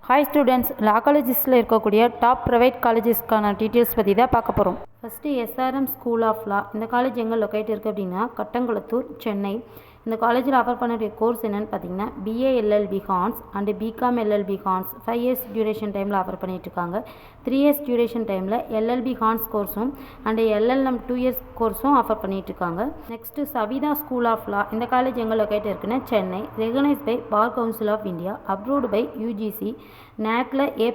Hi students, லா காலேஜஸில் இருக்கக்கூடிய top private காலேஜஸ்க்கான details பற்றி தான் பார்க்க போகிறோம். First SRM school of law. இந்த காலேஜ் எங்கே லொக்கேட் இருக்குது அப்படின்னா கட்டங்குளத்தூர், சென்னை. இந்த காலேஜில் ஆஃபர் பண்ணக்கூடிய கோர்ஸ் என்னென்னு பார்த்தீங்கன்னா BA LLB horns and BCom LLB ஹார்ன்ஸ் 5 இயர்ஸ் டியூரேஷன் டைமில் ஆஃபர் பண்ணிகிட்ருக்காங்க. 3 இயர்ஸ் டியூரேஷன் டைமில் LLB horns கோர்ஸும் and LLM 2 years கோர்ஸும் offer பண்ணிகிட்ருக்காங்க. Next Savitha school of law. இந்த காலேஜ் எங்கே லொக்கேட் இருக்குன்னா Chennai. Recognise by Bar Council of India, approved by UGC, நேக்கில் A++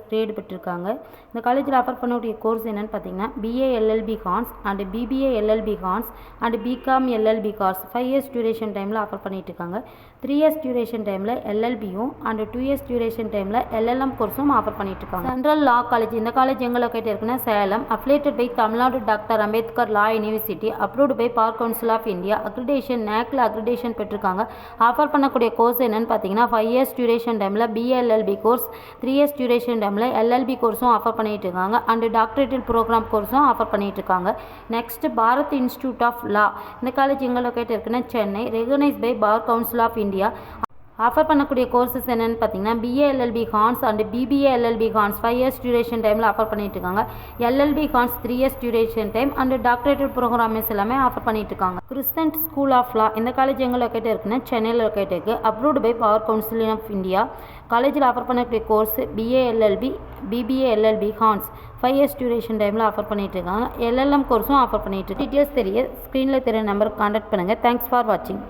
grade பெற்றிருக்காங்க. இந்த காலேஜில் ஆஃபர் பண்ணக்கூடிய கோர்ஸ் என்னென்னு பார்த்தீங்கன்னா BA LLB horns and BBA LLB horns and BCom LLB ஹார்ன்ஸ் 5 இயர்ஸ் டியூரேஷன் டைமில் ஆஃபர் பண்ணிட்டு இருக்காங்க. 3 இயர்ஸ் டியூரேஷன் டைமில் எல்எல்பியும் அண்டு 2 இயர்ஸ் டியூரேஷன் டைமில் எல்எல்எம் கோர்ஸும் ஆஃபர் பண்ணிட்டு இருக்காங்க. Central law college. இந்த காலேஜ் எங்கே லொக்கேட் இருக்குன்னா Salem. Affiliated by Tamil Nadu doctor Ambedkar law university, approved by Bar Council of India, accreditation நேக்கில் அக்ரிடேஷன் பெற்றிருக்காங்க. ஆஃபர் பண்ணக்கூடிய கோர்ஸ் என்னென்னு பார்த்தீங்கன்னா 5 இயர்ஸ் டியூரேஷன் டைமில் பிஏஎல்எல்பி கோர்ஸ், 3 இயர்ஸ் டியூரேஷன் டைமில் எல்எல்பி கோர்ஸும் ஆஃபர் பண்ணிட்டு இருக்காங்க அண்டு டாக்டரேட்டல் ப்ரோக்ராம் கோர்ஸும் ஆஃபர் பண்ணிட்டு இருக்காங்க. Next Bharat institute of law. இந்த காலேஜ் எங்கே லொக்கேட் இருக்குன்னா Chennai. Recognise by Bar Council of India. Offer பண்ணக்கூடிய கோர்சஸ் என்னென்னு பார்த்தீங்கன்னா BA LLB horns and BBA LLB ஹார்ன்ஸ் 5 இயர்ஸ் டியூரேஷன் டைமில் ஆஃபர் பண்ணிட்டு இருக்காங்க. LLB horns 3 years duration time and டாக்டரேட்டல் programs எல்லாமே ஆஃபர் பண்ணிட்டு இருக்காங்க. கிறிஸ்டன்ட் ஸ்கூல் ஆஃப் லா. இந்த காலேஜ் எங்கே லொக்கேட் இருக்குன்னா சென்னையில் லொக்கேட் இருக்குது. Approved by Bar Council of India. காலேஜில் ஆஃபர் பண்ணக்கூடிய course BA LLB, BBA LLB ஹார்ன்ஸ் 5 இயர்ஸ் டியூரேஷன் டைமில் ஆஃபர் பண்ணிட்டு இருக்காங்க. எல்எல்எம் கோர்ஸும் ஆஃபர் பண்ணிட்டு இருக்கு. டீட்டெயில்ஸ் தெரிய ஸ்க்ரீனில் தெரிய நம்பருக்கு கான்டாக்ட் பண்ணுங்கள். தேங்க்ஸ் ஃபார் வாட்சிங்.